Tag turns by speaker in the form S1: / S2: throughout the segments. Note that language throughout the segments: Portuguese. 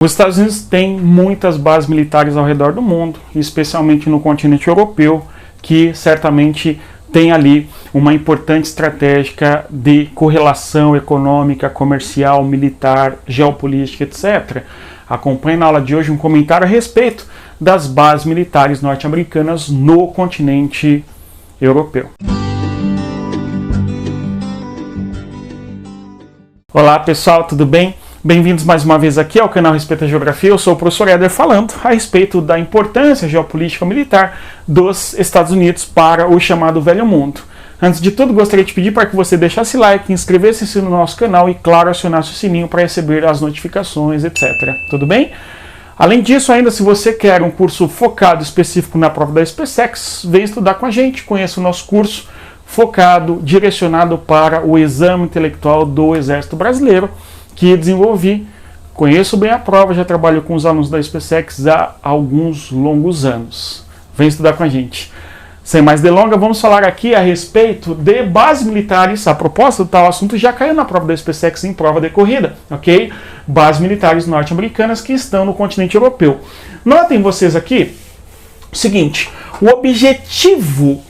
S1: Os Estados Unidos têm muitas bases militares ao redor do mundo, especialmente no continente europeu, que certamente tem ali uma importante estratégia de correlação econômica, comercial, militar, geopolítica, etc. Acompanhe na aula de hoje um comentário a respeito das bases militares norte-americanas no continente europeu. Olá pessoal, tudo bem? Bem-vindos mais uma vez aqui ao canal Respeita a Geografia. Eu sou o professor Éder falando a respeito da importância geopolítica militar dos Estados Unidos para o chamado Velho Mundo. Antes de tudo, gostaria de pedir para que você deixasse like, inscrevesse-se no nosso canal e, claro, acionasse o sininho para receber as notificações, etc. Tudo bem? Além disso, ainda se você quer um curso focado específico na prova da SpaceX, vem estudar com a gente, conheça o nosso curso focado, direcionado para o exame intelectual do Exército Brasileiro, que desenvolvi. Conheço bem a prova, já trabalho com os alunos da SpaceX há alguns longos anos. Vem estudar com a gente. Sem mais delongas, vamos falar aqui a respeito de bases militares. A proposta do tal assunto já caiu na prova da SpaceX em prova decorrida, ok? Bases militares norte-americanas que estão no continente europeu. Notem vocês aqui o seguinte, o objetivo,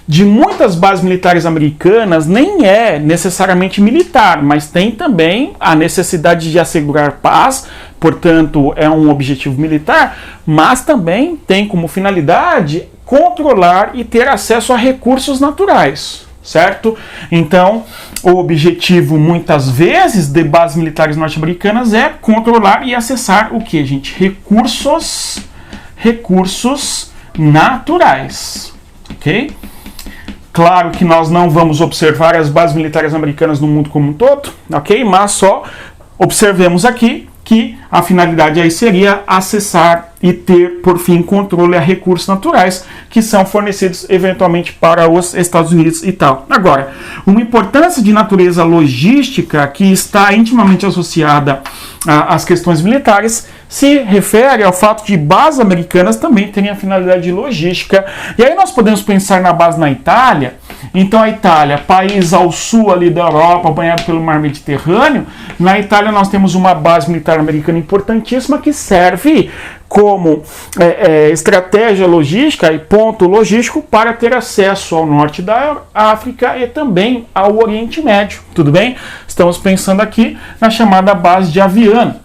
S1: de muitas bases militares americanas nem é necessariamente militar, mas tem também a necessidade de assegurar paz, portanto é um objetivo militar, mas também tem como finalidade controlar e ter acesso a recursos naturais, certo? Então, o objetivo muitas vezes de bases militares norte-americanas é controlar e acessar o que, gente? Recursos naturais, ok? Claro que nós não vamos observar as bases militares americanas no mundo como um todo, ok? Mas só observemos aqui que a finalidade aí seria acessar e ter, por fim, controle a recursos naturais que são fornecidos eventualmente para os Estados Unidos e tal. Agora, uma importância de natureza logística que está intimamente associada às questões militares se refere ao fato de bases americanas também terem a finalidade de logística. E aí nós podemos pensar na base na Itália. Então a Itália, país ao sul ali da Europa, banhado pelo mar Mediterrâneo, na Itália nós temos uma base militar americana importantíssima que serve como estratégia logística e ponto logístico para ter acesso ao norte da África e também ao Oriente Médio, tudo bem? Estamos pensando aqui na chamada base de Aviano.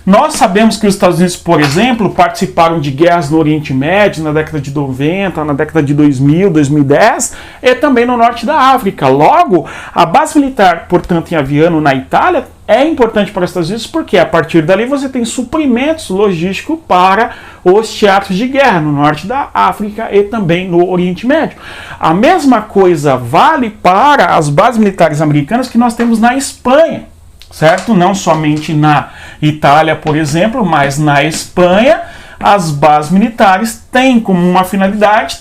S1: Nós sabemos que os Estados Unidos, por exemplo, participaram de guerras no Oriente Médio na década de 90, na década de 2000, 2010 e também no norte da África. Logo, a base militar, portanto, em Aviano, na Itália, é importante para os Estados Unidos porque a partir dali você tem suprimentos logísticos para os teatros de guerra no norte da África e também no Oriente Médio. A mesma coisa vale para as bases militares americanas que nós temos na Espanha, certo? Não somente na Itália, por exemplo, mas na Espanha, as bases militares têm como uma finalidade,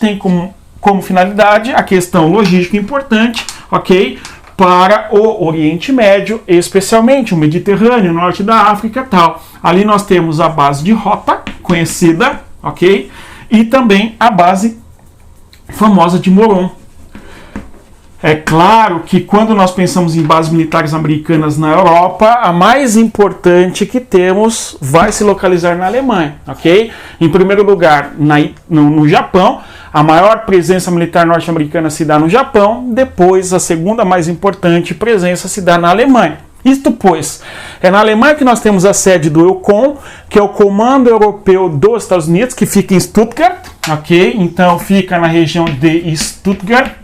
S1: como finalidade a questão logística importante, ok? Para o Oriente Médio, especialmente o Mediterrâneo, o norte da África e tal. Ali nós temos a base de Rota, conhecida, ok? E também a base famosa de Moron. É claro que quando nós pensamos em bases militares americanas na Europa, a mais importante que temos vai se localizar na Alemanha, ok? Em primeiro lugar, no Japão, a maior presença militar norte-americana se dá no Japão, depois a segunda mais importante presença se dá na Alemanha. Isto, pois, é na Alemanha que nós temos a sede do EUCOM, que é o Comando Europeu dos Estados Unidos, que fica em Stuttgart, ok? Então fica na região de Stuttgart,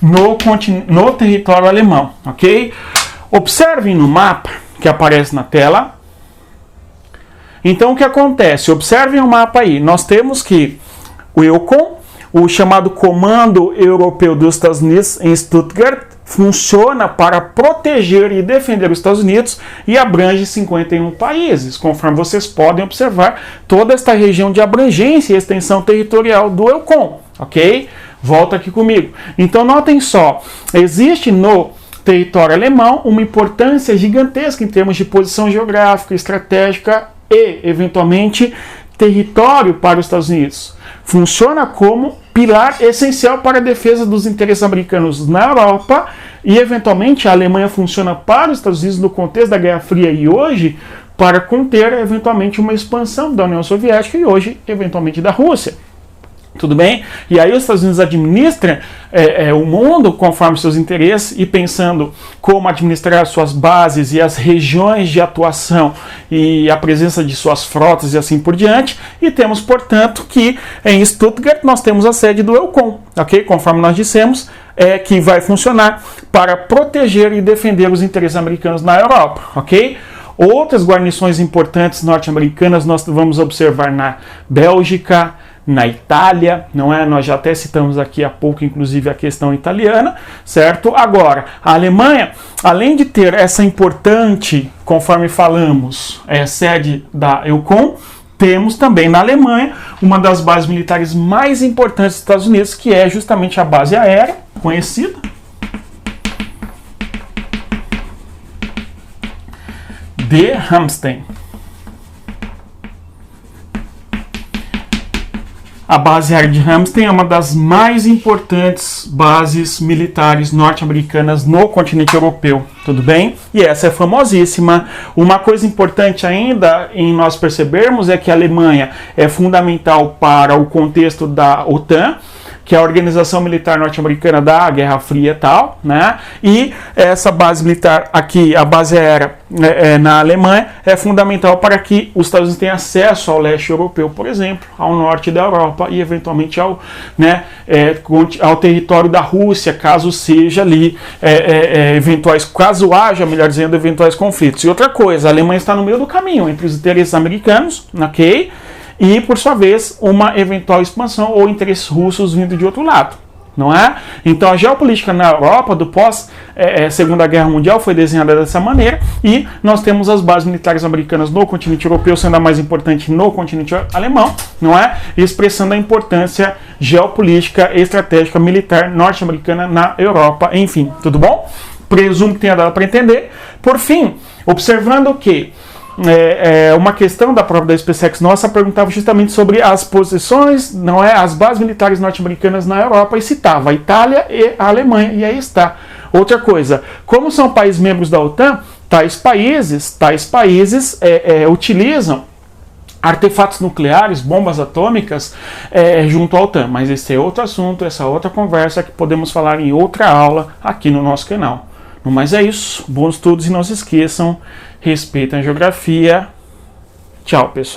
S1: no território alemão, ok? Observem no mapa que aparece na tela. Então o que acontece? Observem o mapa aí. Nós temos que o EUCOM, o chamado Comando Europeu dos Estados Unidos em Stuttgart, funciona para proteger e defender os Estados Unidos e abrange 51 países. Conforme vocês podem observar, toda esta região de abrangência e extensão territorial do EUCOM, ok? Volta aqui comigo. Então notem só, existe no território alemão uma importância gigantesca em termos de posição geográfica, estratégica e, eventualmente, território para os Estados Unidos. Funciona como pilar essencial para a defesa dos interesses americanos na Europa e eventualmente a Alemanha funciona para os Estados Unidos no contexto da Guerra Fria e hoje para conter eventualmente uma expansão da União Soviética e hoje eventualmente da Rússia. Tudo bem? E aí os Estados Unidos administram o mundo conforme seus interesses e pensando como administrar suas bases e as regiões de atuação e a presença de suas frotas e assim por diante. E temos, portanto, que em Stuttgart nós temos a sede do EUCOM, ok? Conforme nós dissemos, que vai funcionar para proteger e defender os interesses americanos na Europa, ok? Outras guarnições importantes norte-americanas nós vamos observar na Bélgica, na Itália, não é? Nós já até citamos aqui há pouco, inclusive, a questão italiana, certo? Agora, a Alemanha, além de ter essa importante, conforme falamos, sede da EUCOM, temos também na Alemanha uma das bases militares mais importantes dos Estados Unidos, que é justamente a base aérea, conhecida, de Ramstein. A base aérea de Ramstein é uma das mais importantes bases militares norte-americanas no continente europeu, tudo bem? E essa é famosíssima. Uma coisa importante ainda em nós percebermos é que a Alemanha é fundamental para o contexto da OTAN, que é a Organização Militar Norte-Americana da Guerra Fria e tal, né? E essa base militar aqui, a base aérea na Alemanha, é fundamental para que os Estados Unidos tenham acesso ao leste europeu, por exemplo, ao norte da Europa e eventualmente ao território da Rússia, caso seja ali caso haja, melhor dizendo, eventuais conflitos. E outra coisa, a Alemanha está no meio do caminho entre os interesses americanos, ok? E, por sua vez, uma eventual expansão ou interesses russos vindo de outro lado, não é? Então, a geopolítica na Europa do pós-Segunda Guerra Mundial foi desenhada dessa maneira e nós temos as bases militares americanas no continente europeu, sendo a mais importante no continente alemão, não é? Expressando a importância geopolítica, estratégica, militar norte-americana na Europa, enfim, tudo bom? Presumo que tenha dado para entender. Por fim, observando que uma questão da prova da SpaceX nossa perguntava justamente sobre as posições, não é, as bases militares norte-americanas na Europa e citava a Itália e a Alemanha, e aí está. Outra coisa, como são países membros da OTAN, tais países utilizam artefatos nucleares, bombas atômicas junto à OTAN, mas esse é outro assunto, essa outra conversa que podemos falar em outra aula aqui no nosso canal. No mais é isso, bons estudos e não se esqueçam, respeitem a geografia. Tchau, pessoal.